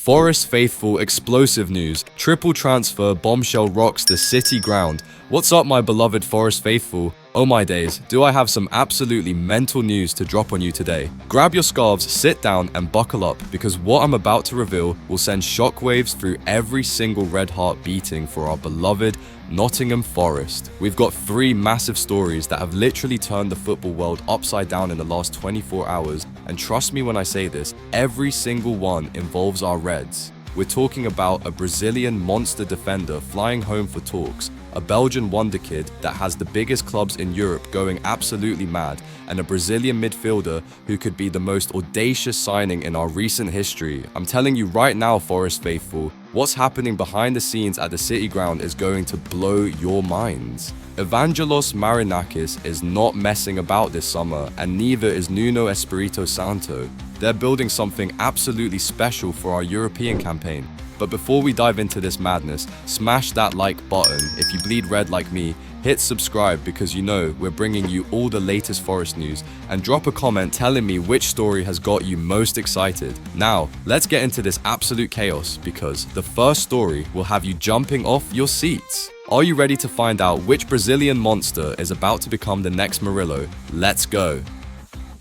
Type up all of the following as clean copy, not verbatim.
Forest faithful explosive news. Triple transfer bombshell rocks the City ground. What's up, my beloved Forest faithful? Oh my days, do I have some absolutely mental news to drop on you today. Grab your scarves, sit down and buckle up, because what I'm about to reveal will send shockwaves through every single red heart beating for our beloved Nottingham Forest. We've got three massive stories that have literally turned the football world upside down in the last 24 hours, and trust me when I say this, every single one involves our Reds. We're talking about a Brazilian monster defender flying home for talks, a Belgian wonder kid that has the biggest clubs in Europe going absolutely mad, and a Brazilian midfielder who could be the most audacious signing in our recent history. I'm telling you right now, Forest faithful, what's happening behind the scenes at the City ground is going to blow your minds. Evangelos Marinakis is not messing about this summer, and neither is Nuno Espirito Santo. They're building something absolutely special for our European campaign. But before we dive into this madness, smash that like button. If you bleed red like me, hit subscribe because you know we're bringing you all the latest Forest news, and drop a comment telling me which story has got you most excited. Now, let's get into this absolute chaos, because the first story will have you jumping off your seats. Are you ready to find out which Brazilian monster is about to become the next Murillo? Let's go.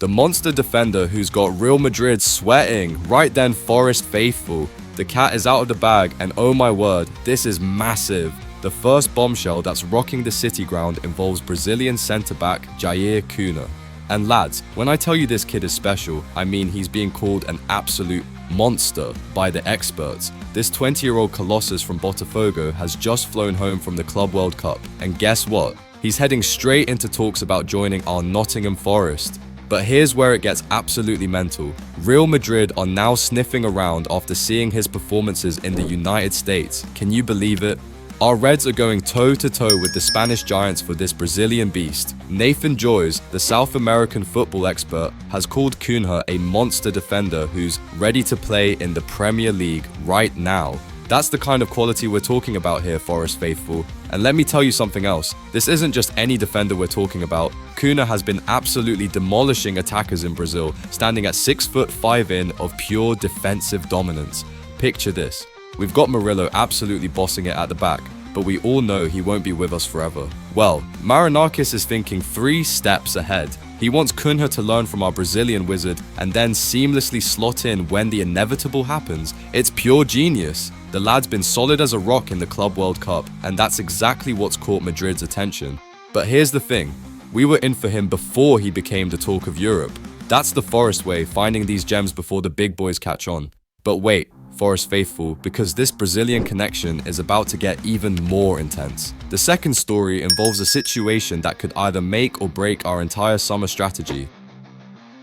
The monster defender who's got Real Madrid sweating. Right then, Forest faithful. The cat is out of the bag, and oh my word, this is massive. The first bombshell that's rocking the City ground involves Brazilian centre-back Jair Cunha. And lads, when I tell you this kid is special, I mean he's being called an absolute monster by the experts. This 20-year-old colossus from Botafogo has just flown home from the Club World Cup, and guess what? He's heading straight into talks about joining our Nottingham Forest. But here's where it gets absolutely mental. Real Madrid are now sniffing around after seeing his performances in the United States. Can you believe it? Our Reds are going toe-to-toe with the Spanish giants for this Brazilian beast. Nathan Joyce, the South American football expert, has called Cunha a monster defender who's ready to play in the Premier League right now. That's the kind of quality we're talking about here, Forest faithful. And let me tell you something else. This isn't just any defender we're talking about. Cunha has been absolutely demolishing attackers in Brazil, standing at 6'5" in of pure defensive dominance. Picture this. We've got Murillo absolutely bossing it at the back, but we all know he won't be with us forever. Well, Marinakis is thinking 3 steps ahead. He wants Cunha to learn from our Brazilian wizard and then seamlessly slot in when the inevitable happens. It's pure genius. The lad's been solid as a rock in the Club World Cup, and that's exactly what's caught Madrid's attention. But here's the thing, we were in for him before he became the talk of Europe. That's the Forest way, finding these gems before the big boys catch on. But wait, Forest faithful, because this Brazilian connection is about to get even more intense. The second story involves a situation that could either make or break our entire summer strategy.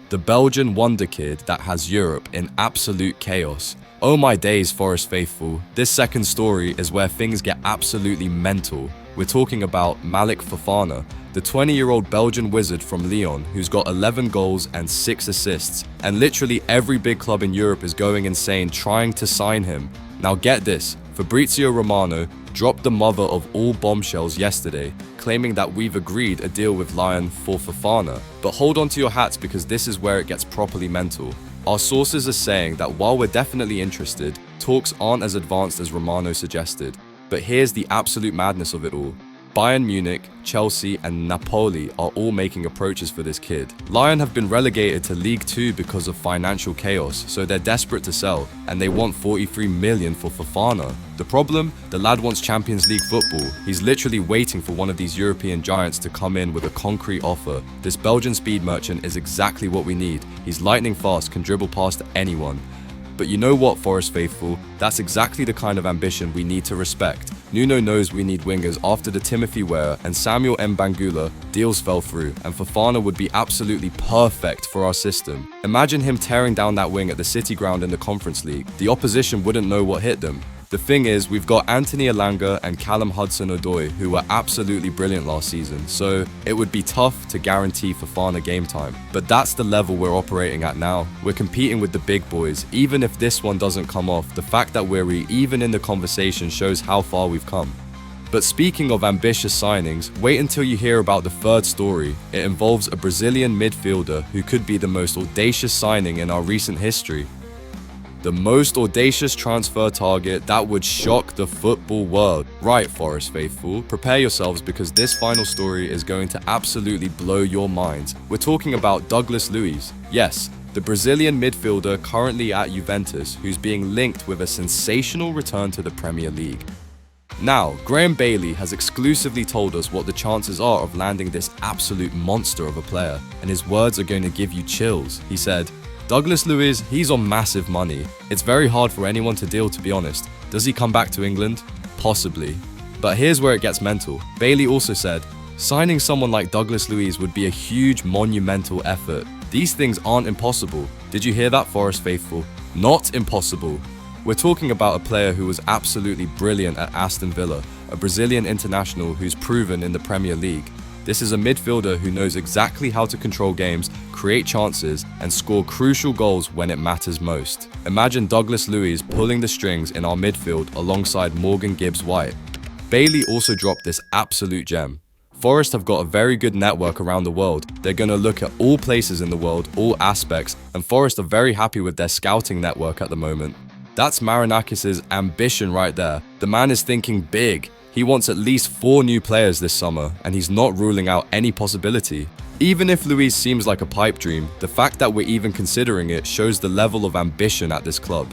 The Belgian wonder kid that has Europe in absolute chaos. Oh my days, Forest faithful, this second story is where things get absolutely mental. We're talking about Malik Fofana, the 20-year-old Belgian wizard from Lyon who's got 11 goals and 6 assists, and literally every big club in Europe is going insane trying to sign him. Now get this, Fabrizio Romano dropped the mother of all bombshells yesterday, claiming that we've agreed a deal with Lyon for Fofana. But hold on to your hats, because this is where it gets properly mental. Our sources are saying that while we're definitely interested, talks aren't as advanced as Romano suggested. But here's the absolute madness of it all. Bayern Munich, Chelsea and Napoli are all making approaches for this kid. Lyon have been relegated to League 2 because of financial chaos, so they're desperate to sell, and they want 43 million for Fofana. The problem? The lad wants Champions League football. He's literally waiting for one of these European giants to come in with a concrete offer. This Belgian speed merchant is exactly what we need. He's lightning fast, can dribble past anyone. But you know what, Forest faithful? That's exactly the kind of ambition we need to respect. Nuno knows we need wingers after the Timothy Weah and Samuel Mbangula deals fell through, and Fofana would be absolutely perfect for our system. Imagine him tearing down that wing at the City ground in the Conference League. The opposition wouldn't know what hit them. The thing is, we've got Anthony Elanga and Callum Hudson-Odoi who were absolutely brilliant last season, so it would be tough to guarantee Fofana game time. But that's the level we're operating at now. We're competing with the big boys. Even if this one doesn't come off, the fact that we're even in the conversation shows how far we've come. But speaking of ambitious signings, wait until you hear about the third story. It involves a Brazilian midfielder who could be the most audacious signing in our recent history. The most audacious transfer target that would shock the football world. Right, Forest faithful, prepare yourselves because this final story is going to absolutely blow your minds. We're talking about Douglas Luiz. Yes, the Brazilian midfielder currently at Juventus, who's being linked with a sensational return to the Premier League. Now, Graham Bailey has exclusively told us what the chances are of landing this absolute monster of a player, and his words are going to give you chills. He said, Douglas Luiz, he's on massive money. It's very hard for anyone to deal, to be honest. Does he come back to England? Possibly. But here's where it gets mental. Bailey also said, signing someone like Douglas Luiz would be a huge, monumental effort. These things aren't impossible. Did you hear that, Forest faithful? Not impossible. We're talking about a player who was absolutely brilliant at Aston Villa, a Brazilian international who's proven in the Premier League. This is a midfielder who knows exactly how to control games, create chances, and score crucial goals when it matters most. Imagine Douglas Luiz pulling the strings in our midfield alongside Morgan Gibbs-White. Bailey also dropped this absolute gem. Forest have got a very good network around the world. They're going to look at all places in the world, all aspects, and Forest are very happy with their scouting network at the moment. That's Marinakis' ambition right there. The man is thinking big. He wants at least 4 new players this summer, and he's not ruling out any possibility. Even if Luiz seems like a pipe dream, the fact that we're even considering it shows the level of ambition at this club.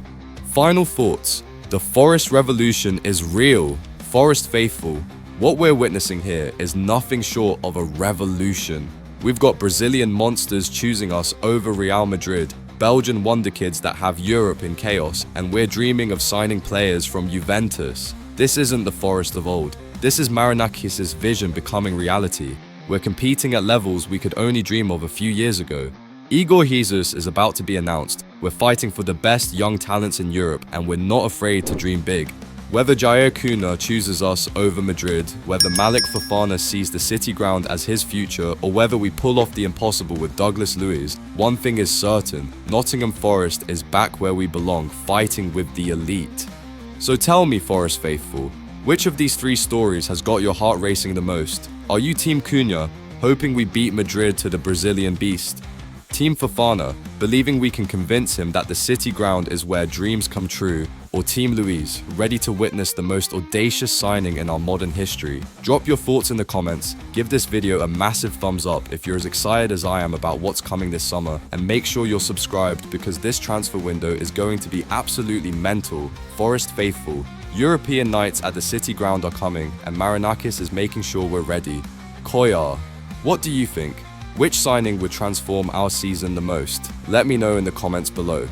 Final thoughts. The Forest revolution is real. Forest faithful. What we're witnessing here is nothing short of a revolution. We've got Brazilian monsters choosing us over Real Madrid, Belgian wonder kids that have Europe in chaos, and we're dreaming of signing players from Juventus. This isn't the Forest of old. This is Marinakis' vision becoming reality. We're competing at levels we could only dream of a few years ago. Igor Jesus is about to be announced. We're fighting for the best young talents in Europe, and we're not afraid to dream big. Whether Jair Cunha chooses us over Madrid, whether Malik Fofana sees the City ground as his future, or whether we pull off the impossible with Douglas Luiz, one thing is certain: Nottingham Forest is back where we belong, fighting with the elite. So tell me, Forest faithful, which of these 3 stories has got your heart racing the most? Are you Team Cunha, hoping we beat Madrid to the Brazilian beast? Team Fofana, believing we can convince him that the City ground is where dreams come true? Or Team Luiz, ready to witness the most audacious signing in our modern history? Drop your thoughts in the comments, give this video a massive thumbs up if you're as excited as I am about what's coming this summer, and make sure you're subscribed because this transfer window is going to be absolutely mental. Forest faithful, European nights at the City ground are coming, and Marinakis is making sure we're ready. Koyar, what do you think? Which signing would transform our season the most? Let me know in the comments below.